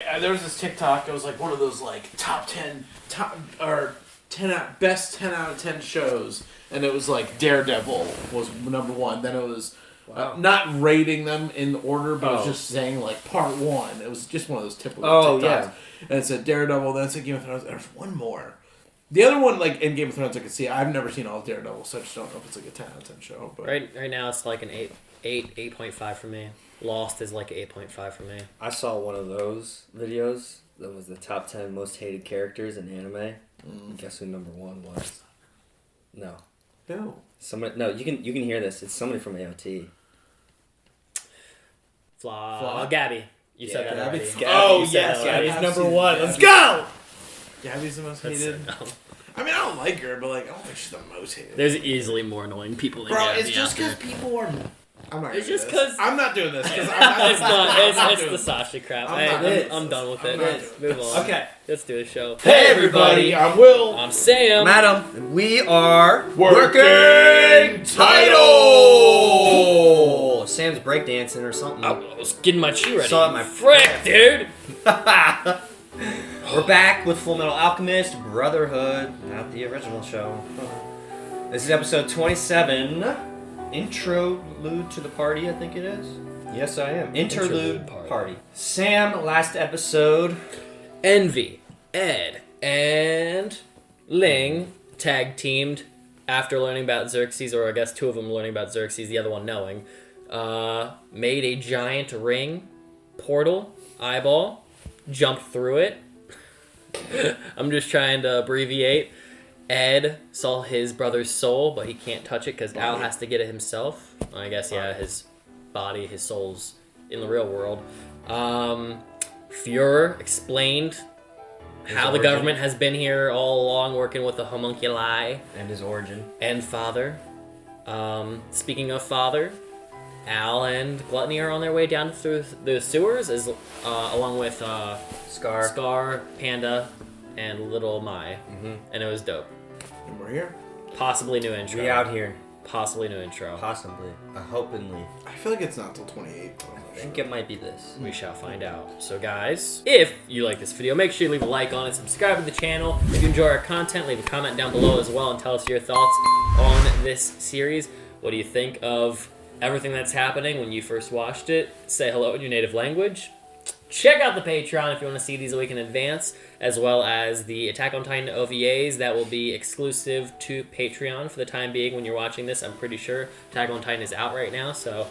There was this TikTok. It was like one of those like best 10 out of 10 shows, and it was like Daredevil was number one. Then it was not rating them in order, but it was just saying like part one. It was just one of those typical TikToks. Yeah. And it said Daredevil. Then it said Game of Thrones. There's one more. The other one, like in Game of Thrones, I could see. I've never seen all of Daredevil, so I just don't know if it's like a 10 out of 10 show. But right now it's like an 8.5 for me. Lost is like 8.5 for me. I saw one of those videos that was the top 10 most hated characters in anime. Guess who number one was? No. Somebody. No, you can hear this. It's somebody from AOT. Gabby. You said that already. Gabby's number one. Let's go! Gabby's the most hated. I mean, I don't like her, but like, I don't think she's the most hated. There's easily more annoying people than Gabby. It's just because people are... I'm not. It's just because I'm not doing this. It's not. It's the Sashi crap. I'm done with it. Move on. Okay, let's do the show. Hey everybody, I'm Will. I'm Sam. Madam, we are Working Title. Sam's breakdancing or something. I was getting my shoe ready. Saw it, my frick, dude. We're back with Fullmetal Alchemist, Brotherhood, not the original show. This is episode 27. Interlude to the party, I think it is. Yes, I am. Interlude party. Sam, last episode. Envy, Ed, and Ling tag teamed after learning about Xerxes, or I guess two of them learning about Xerxes, the other one knowing. Made a giant ring, portal, eyeball, jumped through it. I'm just trying to abbreviate. Ed saw his brother's soul, but he can't touch it because Al has to get it himself. I guess, his body, his soul's in the real world. Fuhrer explained how the government has been here all along working with the homunculi. And his origin. And Father. Speaking of Father, Al and Gluttony are on their way down through the sewers, along with Scar, Panda, and Little Mai. And it was dope. And we're here. Possibly new intro. We out here. Possibly new intro. Possibly. Hopingly. I feel like it's not till 28. I think it might be this. We shall find out. So guys, if you like this video, make sure you leave a like on it, subscribe to the channel. If you enjoy our content, leave a comment down below as well and tell us your thoughts on this series. What do you think of everything that's happening when you first watched it? Say hello in your native language. Check out the Patreon if you want to see these a week in advance, as well as the Attack on Titan OVAs that will be exclusive to Patreon for the time being when you're watching this. I'm pretty sure Attack on Titan is out right now, so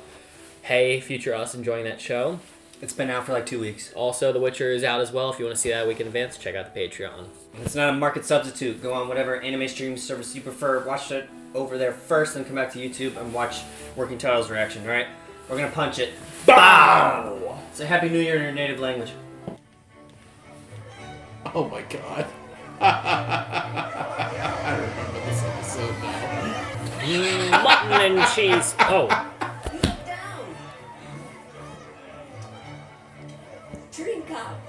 hey, future us enjoying that show. It's been out for like 2 weeks. Also, The Witcher is out as well. If you want to see that a week in advance, check out the Patreon. It's not a market substitute. Go on whatever anime streaming service you prefer. Watch it over there first, then come back to YouTube and watch Working Title's reaction, right? We're going to punch it. Bow! Say Happy New Year in your native language. Oh my god. I remember this episode now. Mutton and cheese. Oh. Drink up.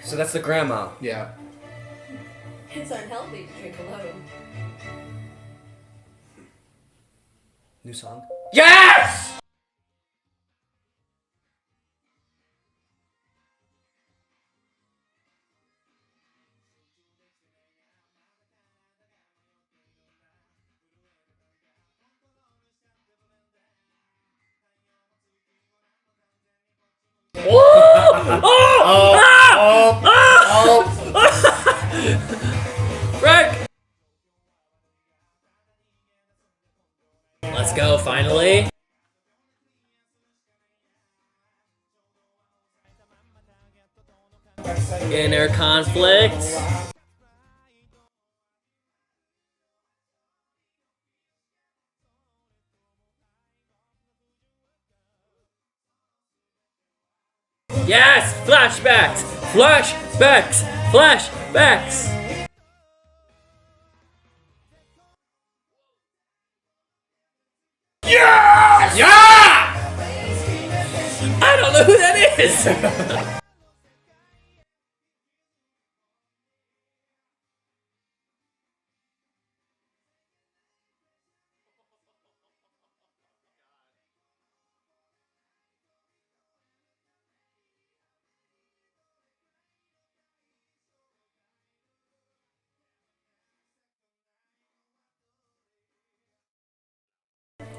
So that's the grandma. Yeah. It's unhealthy to drink alone. New song? Yes! Frank! Let's go, finally. Inner conflict. Yes! Flashbacks! Flashbacks! Flashbacks! Yes! Yeah! I don't know who that is!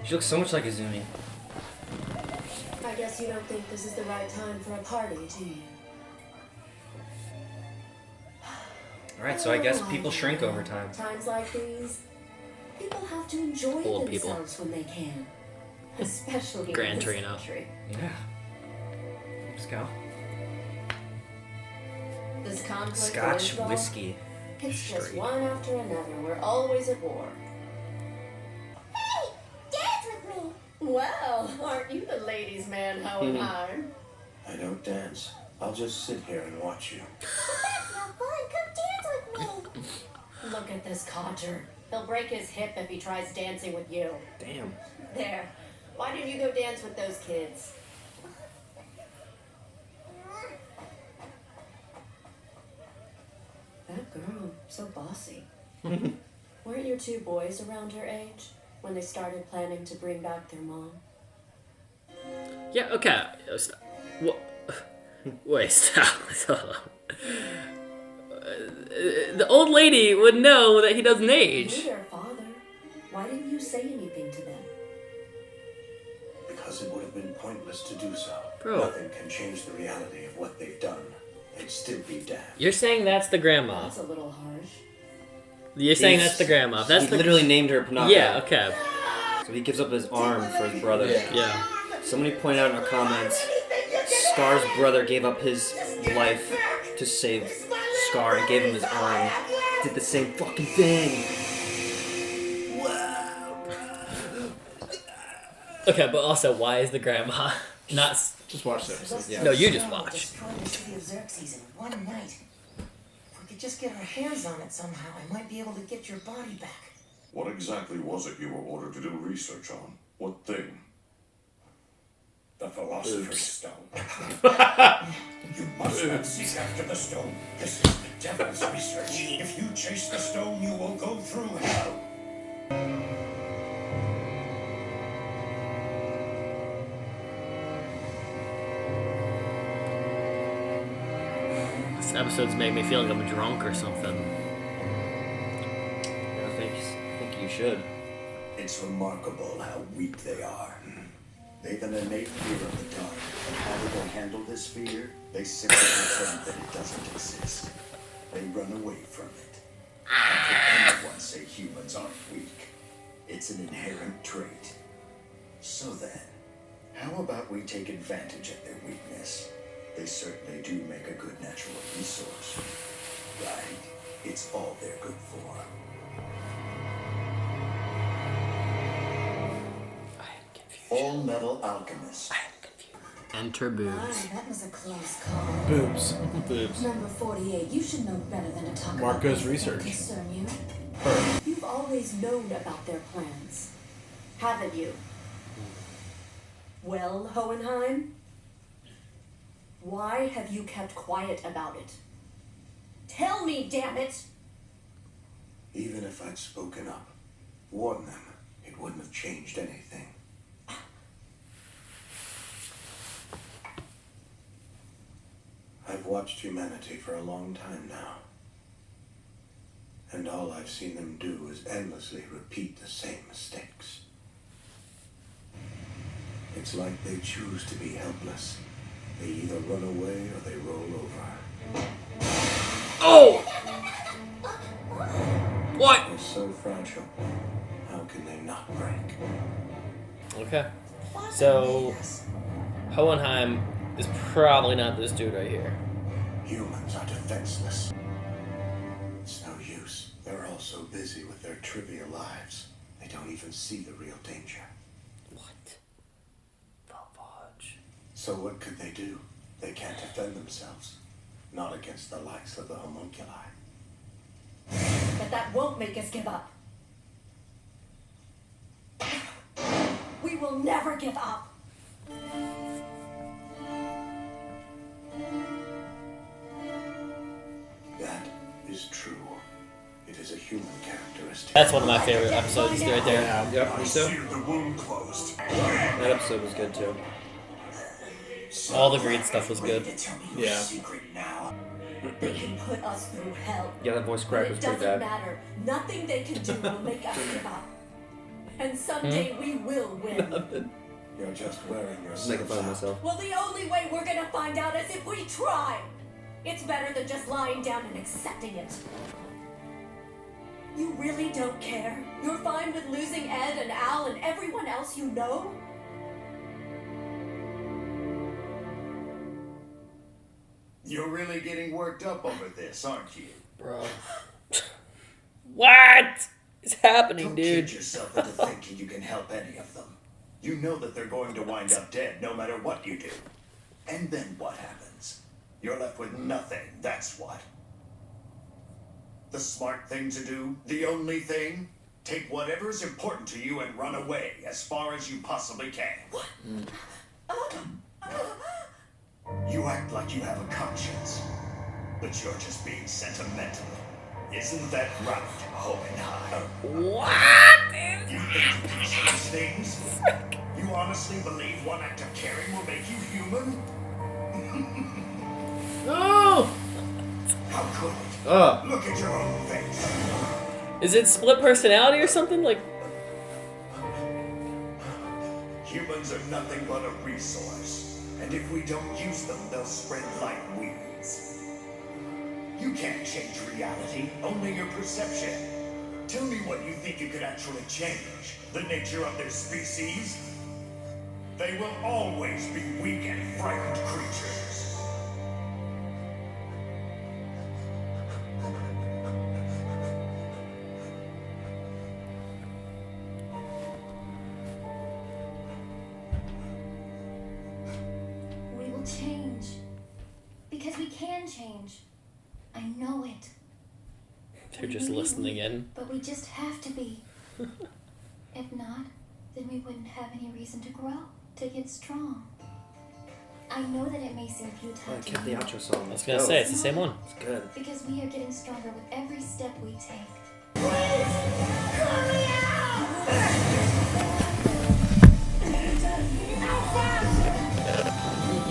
She looks so much like Izumi. I guess you don't think this is the right time for a party, do you? Alright, so I guess people shrink over time. Times like these, people have to enjoy Old people. themselves when they can. Especially Gran in this Torino. country. Yeah. Let's go. This conflict Scotch is, though, whiskey. It's just Straight. one after another. We're always at war. Hey, dance with me. Well, aren't you the ladies' man, Hohenheim? I don't dance. I'll just sit here and watch you. That's no fun. Come dance with me. Look at this codger. He'll break his hip if he tries dancing with you. Damn. There. Why didn't you go dance with those kids? That girl, so bossy. Weren't your two boys around her age when they started planning to bring back their mom? Yeah, okay. Wait, stop. Hold on. The old lady would know that he doesn't You age. knew their father. Why didn't you say anything to them? Because it would have been pointless to do so. Bro. Nothing can change the reality of what they've done. They'd still be damned. You're saying that's the grandma. That's a little harsh. You're saying that's the grandma. That's He the literally named her Pinocchio. Yeah, okay. So he gives up his arm for his brother. Yeah. Somebody pointed out in the comments, Scar's brother gave up his life to save Scar and gave him his arm. Did the same fucking thing. Okay, but also, why is the grandma not... Just watch the episode. Yeah. No, you just watch. Destroy the city of Xerxes in one night. If we could just get our hands on it somehow, I might be able to get your body back. What exactly was it you were ordered to do research on? What thing? The Philosopher's Stone. You must not seek after the stone. This is the devil's research. If you chase the stone, you will go through hell. This episode's made me feel like I'm drunk or something. I think you should. It's remarkable how weak they are. They've an innate fear of the dark. And how do they handle this fear? They simply pretend that it doesn't exist. They run away from it. How can anyone say humans aren't weak? It's an inherent trait. So then, how about we take advantage of their weakness? They certainly do make a good natural resource. Right? It's all they're good for. Fullmetal Alchemist. Enter My, boobs. that was a close call. Boobs. Boobs. Number 48, you should know better than to talk Marco's about things that research. concern you. Her. You've always known about their plans, haven't you? Well, Hohenheim, why have you kept quiet about it? Tell me, damn it! Even if I'd spoken up, warned them, it wouldn't have changed anything. I've watched humanity for a long time now. And all I've seen them do is endlessly repeat the same mistakes. It's like they choose to be helpless. They either run away or they roll over. Oh! What? They're so fragile. How can they not break? Okay. So, Hohenheim is probably not this dude right here. Humans are defenseless. It's no use. They're all so busy with their trivial lives. They don't even see the real danger. What? The fudge. So what could they do? They can't defend themselves. Not against the likes of the homunculi. But that won't make us give up. We will never give up. That is true. It is a human characteristic. That's one of my favorite episodes right there. Yep, I me too. sealed the wound closed. That episode was good too. All the green stuff was good. Yeah. Secret now. They can put us through hell. Yeah, that voice But crack it was pretty doesn't bad. matter. Nothing they can do will make us give up. and someday we will win. You're just wearing I'm yourself making fun of out. myself. Well, the only way we're gonna find out is if we try. It's better than just lying down and accepting it. You really don't care? You're fine with losing Ed and Al and everyone else you know? You're really getting worked up over this, aren't you? Bro. What is happening, Don't dude? kid yourself into thinking you can help any of them. You know that they're going to wind up dead no matter what you do. And then what happens? You're left with nothing, that's what. The smart thing to do, the only thing, take whatever's important to you and run away as far as you possibly can. You act like you have a conscience, but you're just being sentimental. Isn't that right, Hohenheim? What? You think you can change things? You honestly believe one act of caring will make you human? Oh! How could it? Look at your own face. Is it split personality or something? Like, Humans are nothing but a resource. And if we don't use them, they'll spread like weeds. You can't change reality, only your perception. Tell me what you think you could actually change. The nature of their species? They will always be weak and frightened creatures. We will change. Because we can change. I know it. they're just We may listening be, in. But we just have to be. If not, then we wouldn't have any reason to grow, to get strong. I know that it may seem futile I to kept the you, outro song. I was gonna say, it's the same one. It's good. because we are getting stronger with every step we take.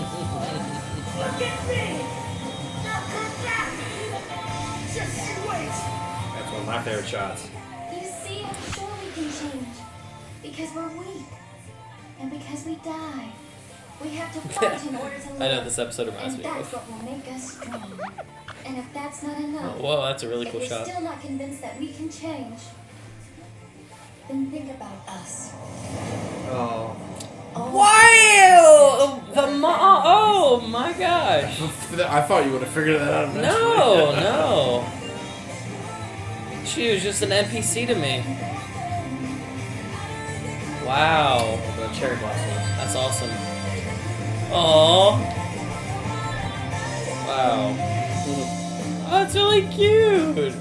Look at me! Now come back! Just you wait! That's one of my favorite shots. You see, I'm sure we can change. Because we're weak. And because we die. We have to fight in order to live. I know this episode reminds And me that's of. what will make us strong. And if that's not enough, Whoa, that's a really if cool you're shot. still not convinced that we can change, then think about us. Oh. Wow! Oh my gosh! I thought you would have figured that out eventually. No. She was just an NPC to me. Wow. The cherry blossoms. That's awesome. Aww. Wow. Oh, that's really cute.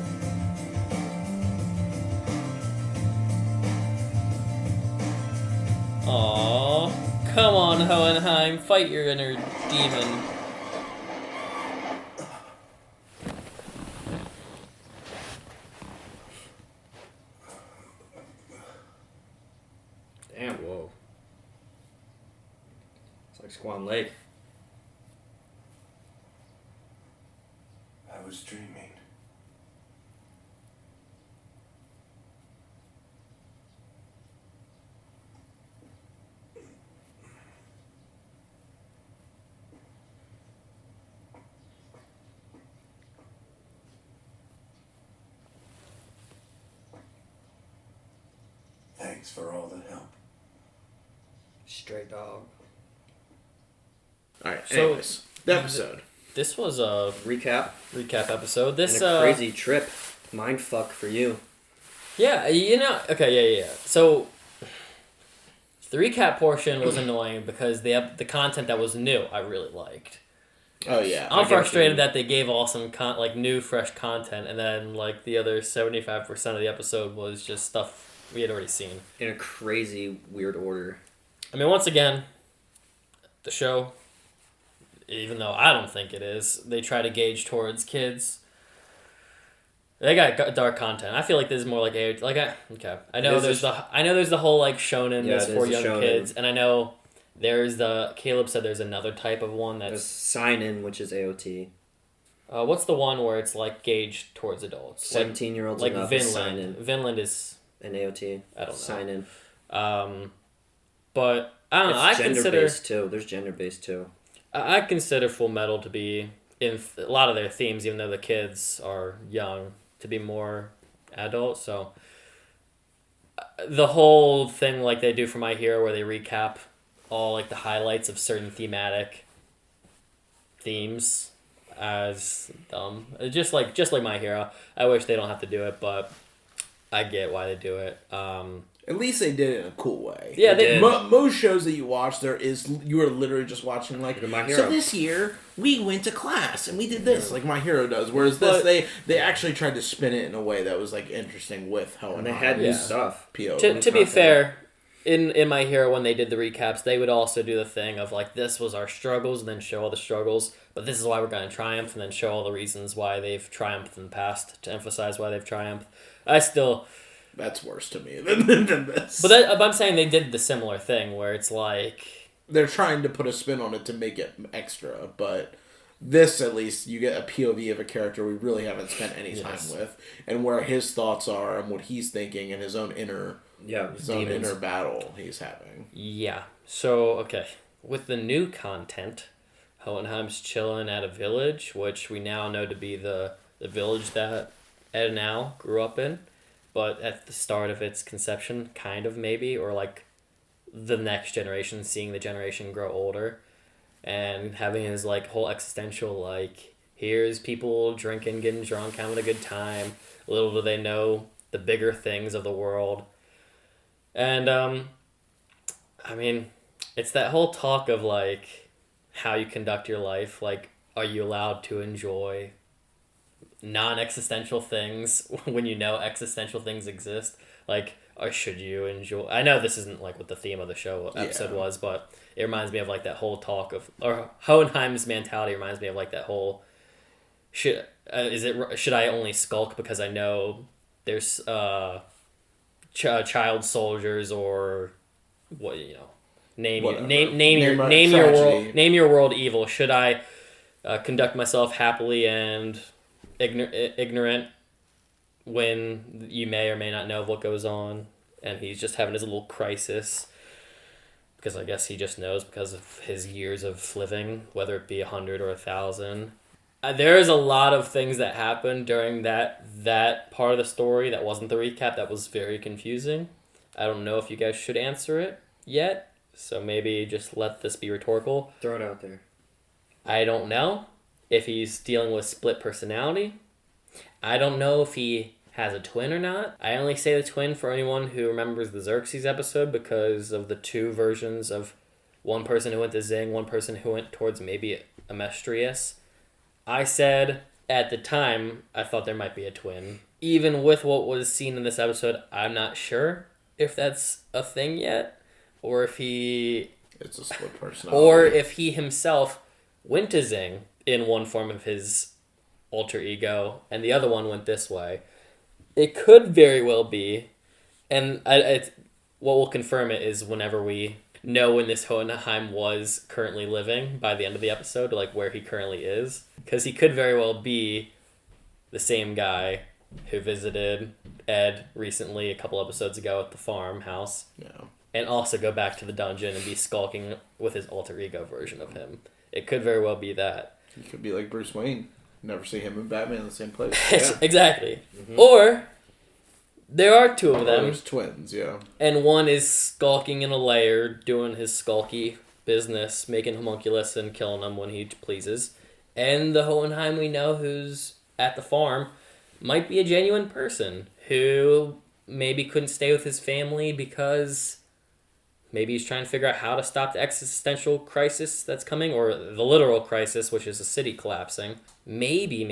Aww. Come on, Hohenheim. Fight your inner demon. Damn, whoa. It's like Squam Lake. I was dreaming. Thanks for all the help. Straight dog. Alright, So- anyways. The episode. This was a Recap. recap episode. This And a crazy trip. Mind fuck for you. Yeah, you know. Okay, yeah. So the recap portion was annoying because the content that was new I really liked. Oh, yeah. I'm frustrated that they gave all some new fresh content, and then like the other 75% of the episode was just stuff we had already seen. In a crazy, weird order. I mean, once again, the show, even though I don't think it is, they try to gauge towards kids. They got dark content. I feel like this is more like age. I know there's the whole like shonen Yeah, that's it for is a young shonen. kids, and I know Caleb said there's another type of one There's that's Sign In, which is AOT. what's the one where it's like gauged towards adults? 17-year-olds like enough is Sign Vinland. In. Vinland is and AOT. I don't know. Sign in. But I don't know. I It's gender consider based too. There's gender based too. I consider Full Metal to be in a lot of their themes, even though the kids are young, to be more adult. So the whole thing like they do for My Hero, where they recap all like the highlights of certain thematic themes, as just like My Hero. I wish they don't have to do it, but I get why they do it. At least they did it in a cool way. Yeah, they most shows that you watch, you are literally just watching like, My Hero. so this year we went to class and we did this, like My Hero does. Whereas this, they actually tried to spin it in a way that was like interesting with Hohenheim. And they had new stuff. To be fair, in My Hero, when they did the recaps, they would also do the thing of like, this was our struggles, and then show all the struggles, but this is why we're going to triumph, and then show all the reasons why they've triumphed in the past to emphasize why they've triumphed. That's worse to me than this. But I'm saying they did the similar thing where it's like, they're trying to put a spin on it to make it extra, but this, at least, you get a POV of a character we really haven't spent any time with, and where his thoughts are and what he's thinking and his own inner battle he's having. Yeah. So, okay. With the new content, Hohenheim's chilling at a village, which we now know to be the village that Ed and Al grew up in, but at the start of its conception, kind of maybe, or like the next generation, seeing the generation grow older, and having his like whole existential like, here's people drinking, getting drunk, having a good time. Little do they know the bigger things of the world. And I mean, it's that whole talk of like how you conduct your life. Like, are you allowed to enjoy non-existential things when you know existential things exist? Like, or should you enjoy... I know this isn't like what the theme of the show episode was, but it reminds me of like that whole talk of... Or Hohenheim's mentality reminds me of like that whole... Should I only skulk because I know there's child soldiers, or what, you know, name your world evil? Should I conduct myself happily and ignorant when you may or may not know what goes on? And he's just having his little crisis because I guess he just knows because of his years of living, whether it be 100 or 1,000. There is a lot of things that happened during that part of the story that wasn't the recap that was very confusing. I don't know if you guys should answer it yet, so maybe just let this be rhetorical. Throw it out there. I don't know if he's dealing with split personality. I don't know if he has a twin or not. I only say the twin for anyone who remembers the Xerxes episode because of the two versions of one person who went to Zing, one person who went towards maybe Amestrius. I said at the time I thought there might be a twin. Even with what was seen in this episode, I'm not sure if that's a thing yet, or if it's a split personality, or if he himself went to Zing in one form of his alter ego, and the other one went this way. It could very well be, and what will confirm it is whenever we know when this Hohenheim was currently living by the end of the episode, like where he currently is, because he could very well be the same guy who visited Ed recently a couple episodes ago at the farmhouse, and also go back to the dungeon and be skulking with his alter ego version of him. It could very well be that. He could be like Bruce Wayne. Never see him and Batman in the same place. Exactly. Mm-hmm. Or there are two of them. There's twins, yeah. And one is skulking in a lair, doing his skulky business, making homunculus and killing them when he pleases. And the Hohenheim we know who's at the farm might be a genuine person who maybe couldn't stay with his family because maybe he's trying to figure out how to stop the existential crisis that's coming, or the literal crisis, which is the city collapsing. Maybe,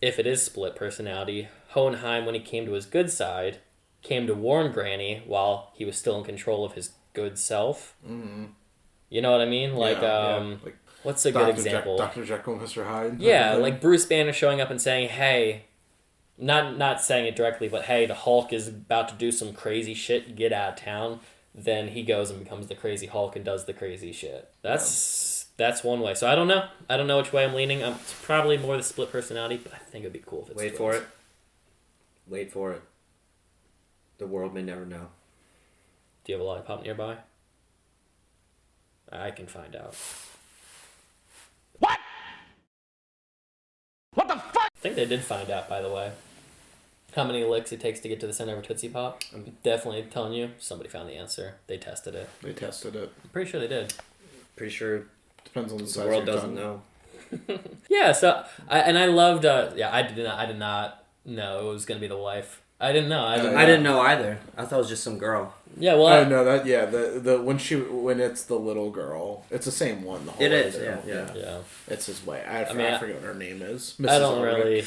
if it is split personality, Hohenheim, when he came to his good side, came to warn Granny while he was still in control of his good self. Mm-hmm. You know what I mean? Like, like what's a good example? Dr. Jekyll and Mr. Hyde. Yeah, like Bruce Banner showing up and saying, hey, not saying it directly, but hey, the Hulk is about to do some crazy shit, get out of town. Then he goes and becomes the crazy Hulk and does the crazy shit. That's one way. So I don't know. I don't know which way I'm leaning. It's probably more the split personality, but I think it'd be cool if it's Wait for it. The world may never know. Do you have a lollipop nearby? I can find out. What? What the fuck? I think they did find out, by the way. How many licks it takes to get to the center of a Tootsie Pop? I'm definitely telling you, somebody found the answer. They tested it. They tested it. I'm pretty sure they did. Pretty sure Depends on the size the of world your doesn't tongue. know. Yeah, so I loved. I did not know it was gonna be the wife. I didn't know. I didn't know either. I thought it was just some girl. Yeah, well, Oh no, that yeah. The when it's the little girl, it's the same one. The whole It way is, through. yeah. It's his way. I mean, forget what her name is. I don't Ulrich. really.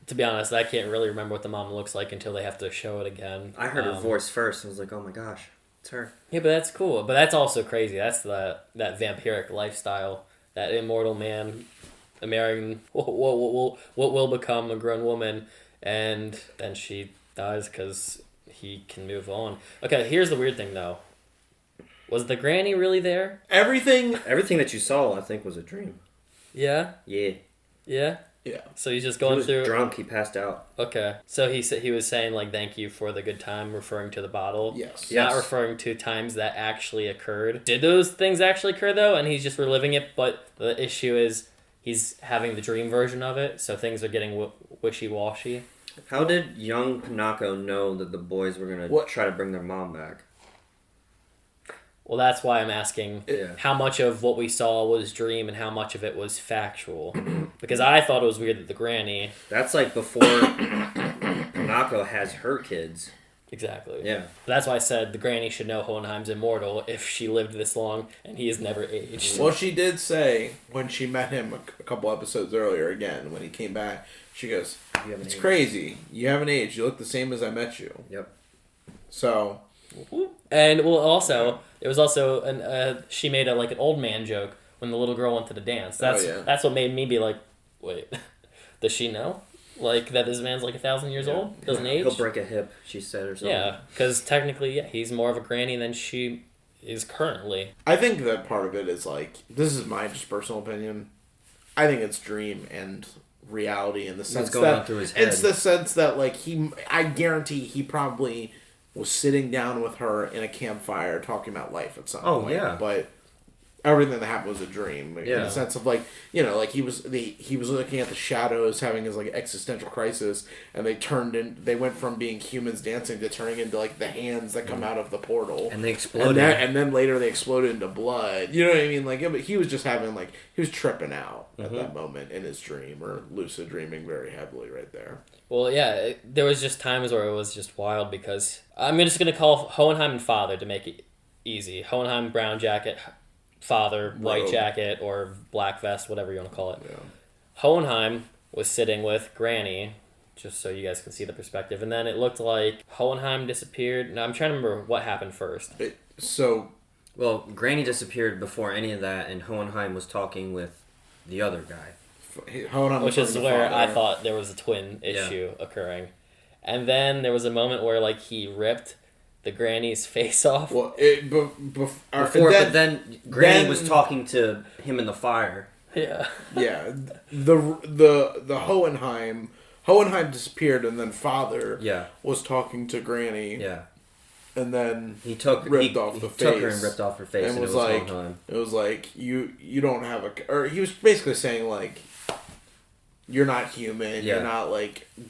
To be honest, I can't really remember what the mom looks like until they have to show it again. I heard her voice first and was like, oh my gosh, it's her. Yeah, but that's cool. But that's also crazy. That's that vampiric lifestyle. That immortal man marrying what will become a grown woman, and then she dies because he can move on. Okay, here's the weird thing though. Was the granny really there? Everything Everything that you saw, I think, was a dream. Yeah? Yeah. Yeah? Yeah. So he's just He going was through... drunk. He passed out. Okay. So he was saying, like, thank you for the good time, referring to the bottle. Yes. Not Yes. referring to times that actually occurred. Did those things actually occur, though? And he's just reliving it, but the issue is he's having the dream version of it, so things are getting wishy-washy. How did young Panako know that the boys were going to try to bring their mom back? Well, that's why I'm asking Yeah. how much of what we saw was dream and how much of it was factual. Because I thought it was weird that the granny... That's like before Panako has her kids. Exactly. Yeah. That's why I said the granny should know Hohenheim's immortal if she lived this long and he has never aged. Well, she did say when she met him a couple episodes earlier again, when he came back, she goes, it's crazy. You haven't aged. You look the same as I met you. Yep. So... And, well, also, it was also, she made an old man joke when the little girl went to the dance. That's what made me be like, wait, does she know? Like, that this man's 1,000 years old? Doesn't age? He'll break a hip, she said, or something. Yeah, because technically, he's more of a granny than she is currently. I think that part of it is this is my just personal opinion. I think it's dream and reality in the sense going on through his head. It's the sense that I guarantee he probably was sitting down with her in a campfire talking about life at some point. Yeah. But everything that happened was a dream. In Yeah. the sense of he was looking at the shadows, having his existential crisis, and they went from being humans dancing to turning into the hands that come out of the portal. And they exploded. And then later they exploded into blood. You know what I mean? But he was just having he was tripping out at that moment in his dream, or lucid dreaming very heavily right there. Well, yeah, there was just times where it was just wild because I'm just going to call Hohenheim and father to make it easy. Hohenheim, brown jacket, father, white Robe. jacket, or black vest, whatever you want to call it. Yeah. Hohenheim was sitting with Granny, just so you guys can see the perspective, and then it looked like Hohenheim disappeared. Now, I'm trying to remember what happened first. Well, Granny disappeared before any of that, and Hohenheim was talking with the other guy. Which is where I thought there was a twin issue occurring. And then there was a moment where he ripped the granny's face off. Well, But then Granny was talking to him in the fire. Yeah. Yeah. The Hohenheim disappeared, and then father was talking to Granny. Yeah. And then he took her and ripped off her face, and was Hohenheim. It was you don't have or he was basically saying you're not human, you're not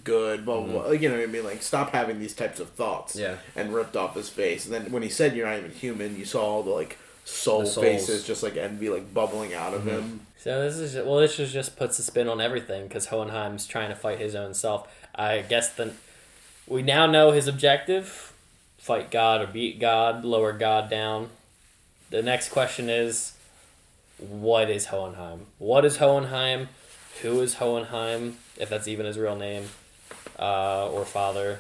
good, blah blah blah. You know what I mean? Stop having these types of thoughts. Yeah. And ripped off his face. And then when he said you're not even human, you saw all the soul faces just envy bubbling out of him. So this just puts a spin on everything because Hohenheim's trying to fight his own self. I guess we now know his objective: fight God or beat God, lower God down. The next question is, what is Hohenheim? What is Hohenheim? Who is Hohenheim, if that's even his real name, or father?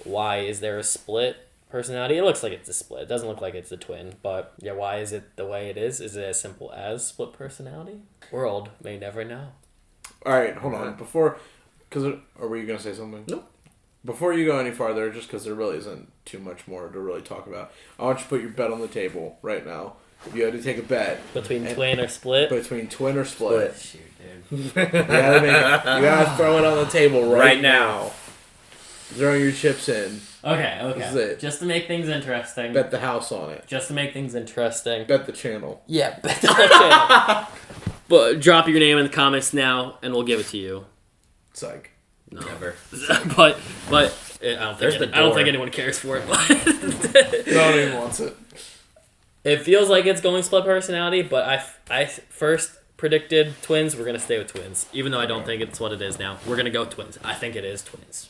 Why is there a split personality? It looks like it's a split. It doesn't look like it's a twin, but yeah, why is it the way it is? Is it as simple as split personality? World may never know. All right, hold on. Or were you going to say something? Nope. Before you go any farther, just because there really isn't too much more to really talk about, I want you to put your bet on the table right now. If you had to take a bet. Between twin or split? Between twin or split. Shoot, dude. You gotta throw it on the table right now. Throw your chips in. Okay. This is it. Just to make things interesting. Bet the house on it. Just to make things interesting. Bet the channel. Yeah, bet the channel. But drop your name in the comments now, and we'll give it to you. Psych. No. Never. but I don't think anyone cares for it. No one even wants it. It feels like it's going split personality, but I first predicted twins. We're gonna stay with twins, even though I don't think it's what it is now. We're gonna go twins. I think it is twins.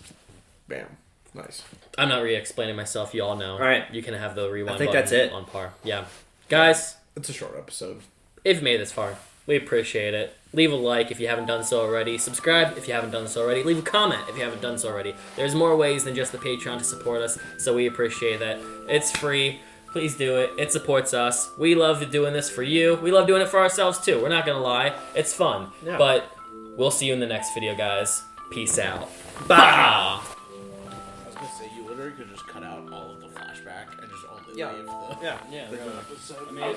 Bam. Nice. I'm not re-explaining myself. You all know. All right. You can have the rewind. I think button that's it. on par. Yeah, guys. It's a short episode. If you made it this far, we appreciate it. Leave a like if you haven't done so already. Subscribe if you haven't done so already. Leave a comment if you haven't done so already. There's more ways than just the Patreon to support us, so we appreciate that. It's free. Please do it. It supports us. We love doing this for you. We love doing it for ourselves, too. We're not going to lie. It's fun. Yeah. But we'll see you in the next video, guys. Peace out. Bah! I was going to say, you literally could just cut out all of the flashback and just only leave the Yeah. Yeah, the really. episode. I mean,